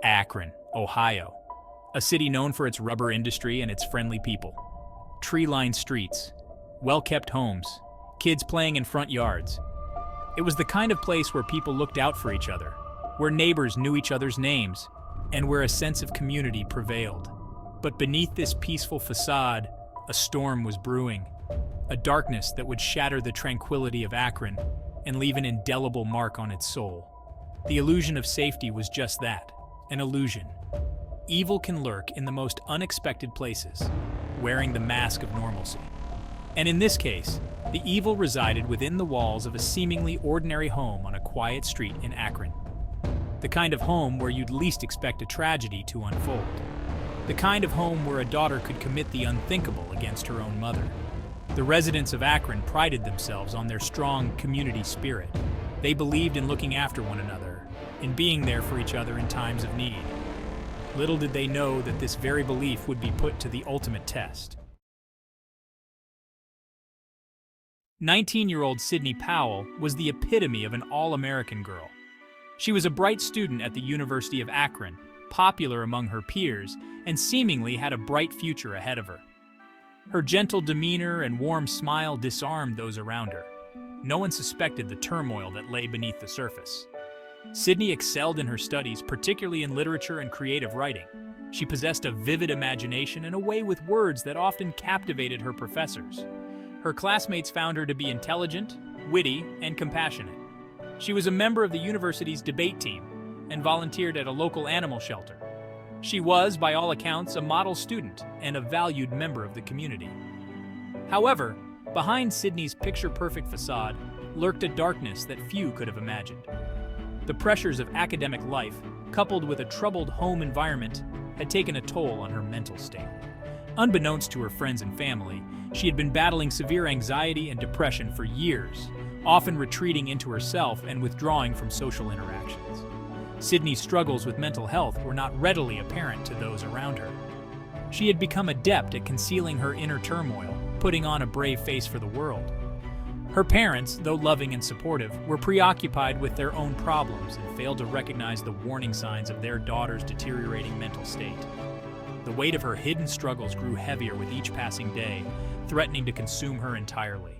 Akron, Ohio, a city known for its rubber industry and its friendly people. Tree-lined streets, well-kept homes, kids playing in front yards. It was the kind of place where people looked out for each other, where neighbors knew each other's names, and where a sense of community prevailed. But beneath this peaceful facade, a storm was brewing, a darkness that would shatter the tranquility of Akron and leave an indelible mark on its soul. The illusion of safety was just that, an illusion. Evil can lurk in the most unexpected places, wearing the mask of normalcy. And in this case, the evil resided within the walls of a seemingly ordinary home on a quiet street in Akron. The kind of home where you'd least expect a tragedy to unfold. The kind of home where a daughter could commit the unthinkable against her own mother. The residents of Akron prided themselves on their strong community spirit. They believed in looking after one another, in being there for each other in times of need. Little did they know that this very belief would be put to the ultimate test. 19-year-old Sydney Powell was the epitome of an all-American girl. She was a bright student at the University of Akron, popular among her peers, and seemingly had a bright future ahead of her. Her gentle demeanor and warm smile disarmed those around her. No one suspected the turmoil that lay beneath the surface. Sydney excelled in her studies, particularly in literature and creative writing. She possessed a vivid imagination and a way with words that often captivated her professors. Her classmates found her to be intelligent, witty, and compassionate. She was a member of the university's debate team and volunteered at a local animal shelter. She was, by all accounts, a model student and a valued member of the community. However, behind Sydney's picture-perfect facade lurked a darkness that few could have imagined. The pressures of academic life, coupled with a troubled home environment, had taken a toll on her mental state. Unbeknownst to her friends and family, she had been battling severe anxiety and depression for years, often retreating into herself and withdrawing from social interactions. Sydney's struggles with mental health were not readily apparent to those around her. She had become adept at concealing her inner turmoil, putting on a brave face for the world. Her parents, though loving and supportive, were preoccupied with their own problems and failed to recognize the warning signs of their daughter's deteriorating mental state. The weight of her hidden struggles grew heavier with each passing day, threatening to consume her entirely.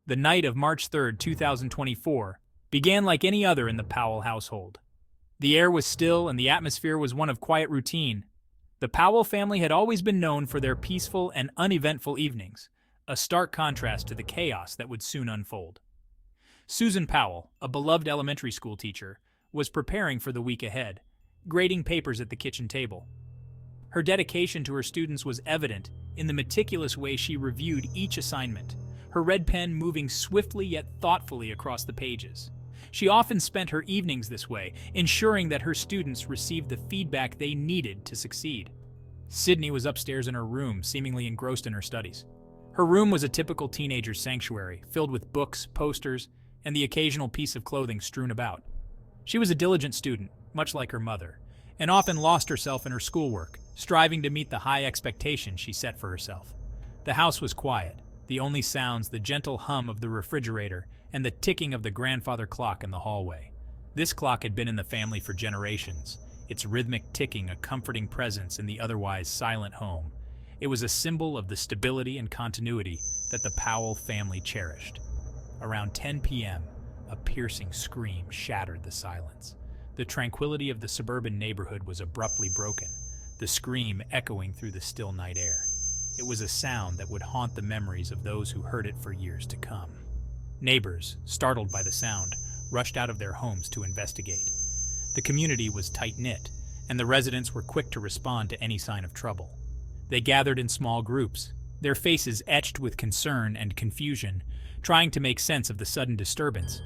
The night of March 3, 2024, began like any other in the Powell household. The air was still and the atmosphere was one of quiet routine. The Powell family had always been known for their peaceful and uneventful evenings, a stark contrast to the chaos that would soon unfold. Susan Powell, a beloved elementary school teacher, was preparing for the week ahead, grading papers at the kitchen table. Her dedication to her students was evident in the meticulous way she reviewed each assignment, her red pen moving swiftly yet thoughtfully across the pages. She often spent her evenings this way, ensuring that her students received the feedback they needed to succeed. Sydney was upstairs in her room, seemingly engrossed in her studies. Her room was a typical teenager's sanctuary, filled with books, posters, and the occasional piece of clothing strewn about. She was a diligent student, much like her mother, and often lost herself in her schoolwork, striving to meet the high expectations she set for herself. The house was quiet, the only sounds the gentle hum of the refrigerator and the ticking of the grandfather clock in the hallway. This clock had been in the family for generations, its rhythmic ticking a comforting presence in the otherwise silent home. It was a symbol of the stability and continuity that the Powell family cherished. Around 10 p.m., a piercing scream shattered the silence. The tranquility of the suburban neighborhood was abruptly broken, the scream echoing through the still night air. It was a sound that would haunt the memories of those who heard it for years to come. Neighbors, startled by the sound, rushed out of their homes to investigate. The community was tight-knit, and the residents were quick to respond to any sign of trouble. They gathered in small groups, their faces etched with concern and confusion, trying to make sense of the sudden disturbance.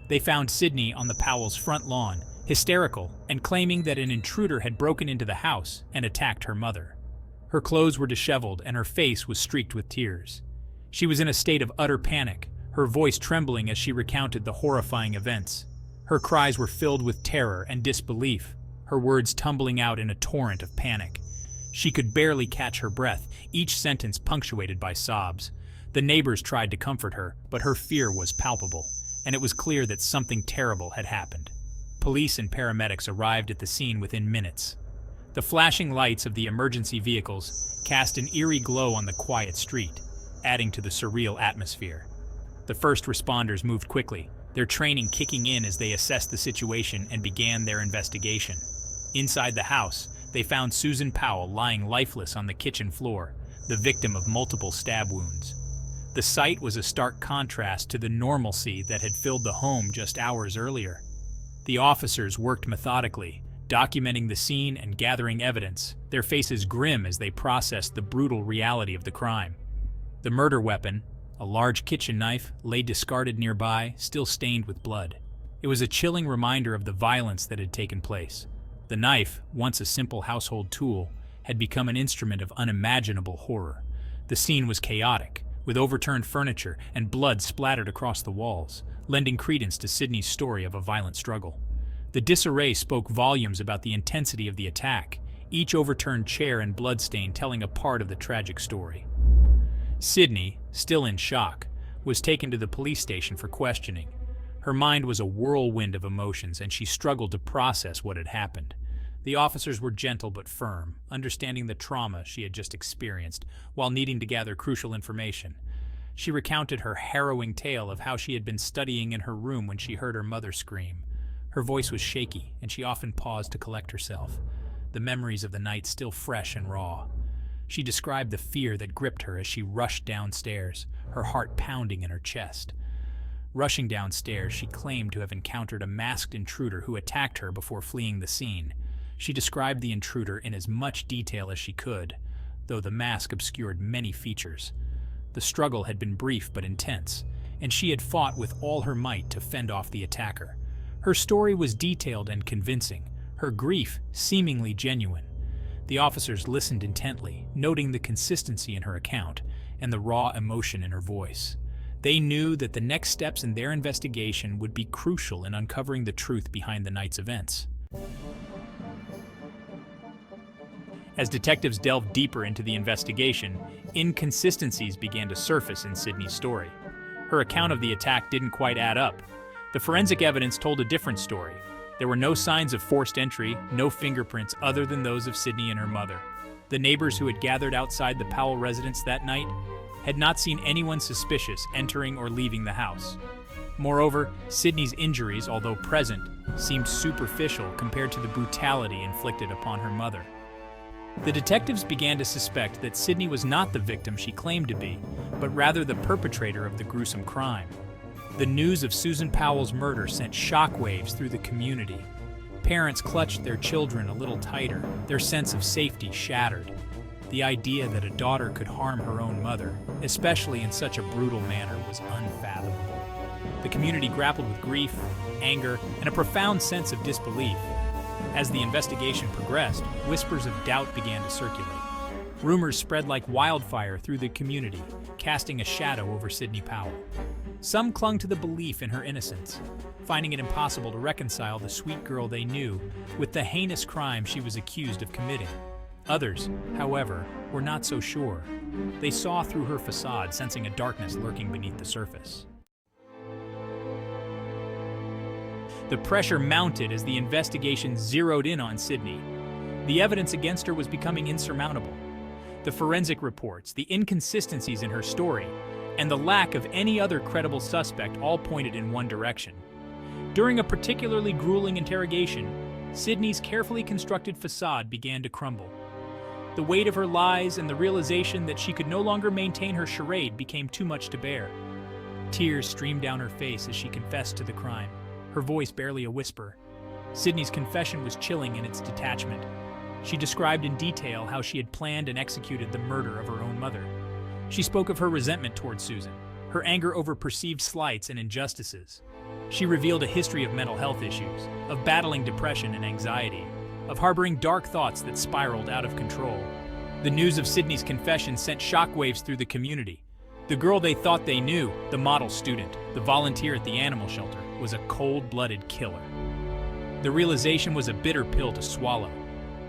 They found Sydney on the Powell's front lawn, hysterical and claiming that an intruder had broken into the house and attacked her mother. Her clothes were disheveled and her face was streaked with tears. She was in a state of utter panic, her voice trembling as she recounted the horrifying events. Her cries were filled with terror and disbelief, her words tumbling out in a torrent of panic. She could barely catch her breath, each sentence punctuated by sobs. The neighbors tried to comfort her, but her fear was palpable, and it was clear that something terrible had happened. Police and paramedics arrived at the scene within minutes. The flashing lights of the emergency vehicles cast an eerie glow on the quiet street, adding to the surreal atmosphere. The first responders moved quickly, their training kicking in as they assessed the situation and began their investigation. Inside the house, they found Susan Powell lying lifeless on the kitchen floor, the victim of multiple stab wounds. The sight was a stark contrast to the normalcy that had filled the home just hours earlier. The officers worked methodically, documenting the scene and gathering evidence, their faces grim as they processed the brutal reality of the crime. The murder weapon, a large kitchen knife, lay discarded nearby, still stained with blood. It was a chilling reminder of the violence that had taken place. The knife, once a simple household tool, had become an instrument of unimaginable horror. The scene was chaotic, with overturned furniture and blood splattered across the walls, lending credence to Sydney's story of a violent struggle. The disarray spoke volumes about the intensity of the attack, each overturned chair and bloodstain telling a part of the tragic story. Sydney, still in shock, was taken to the police station for questioning. Her mind was a whirlwind of emotions, and she struggled to process what had happened. The officers were gentle but firm, understanding the trauma she had just experienced, while needing to gather crucial information. She recounted her harrowing tale of how she had been studying in her room when she heard her mother scream. Her voice was shaky, and she often paused to collect herself, the memories of the night still fresh and raw. She described the fear that gripped her as she rushed downstairs, her heart pounding in her chest. Rushing downstairs, she claimed to have encountered a masked intruder who attacked her before fleeing the scene. She described the intruder in as much detail as she could, though the mask obscured many features. The struggle had been brief but intense, and she had fought with all her might to fend off the attacker. Her story was detailed and convincing, her grief seemingly genuine. The officers listened intently, noting the consistency in her account and the raw emotion in her voice. They knew that the next steps in their investigation would be crucial in uncovering the truth behind the night's events. As detectives delved deeper into the investigation, inconsistencies began to surface in Sydney's story. Her account of the attack didn't quite add up. The forensic evidence told a different story. There were no signs of forced entry, no fingerprints other than those of Sydney and her mother. The neighbors who had gathered outside the Powell residence that night had not seen anyone suspicious entering or leaving the house. Moreover, Sydney's injuries, although present, seemed superficial compared to the brutality inflicted upon her mother. The detectives began to suspect that Sydney was not the victim she claimed to be, but rather the perpetrator of the gruesome crime. The news of Susan Powell's murder sent shockwaves through the community. Parents clutched their children a little tighter, their sense of safety shattered. The idea that a daughter could harm her own mother, especially in such a brutal manner, was unfathomable. The community grappled with grief, anger, and a profound sense of disbelief. As the investigation progressed, whispers of doubt began to circulate. Rumors spread like wildfire through the community, casting a shadow over Sydney Powell. Some clung to the belief in her innocence, finding it impossible to reconcile the sweet girl they knew with the heinous crime she was accused of committing. Others, however, were not so sure. They saw through her facade, sensing a darkness lurking beneath the surface. The pressure mounted as the investigation zeroed in on Sydney. The evidence against her was becoming insurmountable. The forensic reports, the inconsistencies in her story, and the lack of any other credible suspect all pointed in one direction. During a particularly grueling interrogation, Sydney's carefully constructed facade began to crumble. The weight of her lies and the realization that she could no longer maintain her charade became too much to bear. Tears streamed down her face as she confessed to the crime, her voice barely a whisper. Sydney's confession was chilling in its detachment. She described in detail how she had planned and executed the murder of her own mother. She spoke of her resentment towards Susan, her anger over perceived slights and injustices. She revealed a history of mental health issues, of battling depression and anxiety, of harboring dark thoughts that spiraled out of control. The news of Sydney's confession sent shockwaves through the community. The girl they thought they knew, the model student, the volunteer at the animal shelter, was a cold-blooded killer. The realization was a bitter pill to swallow.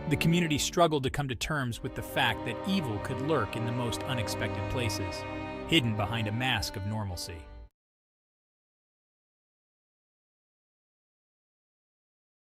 The community struggled to come to terms with the fact that evil could lurk in the most unexpected places, hidden behind a mask of normalcy.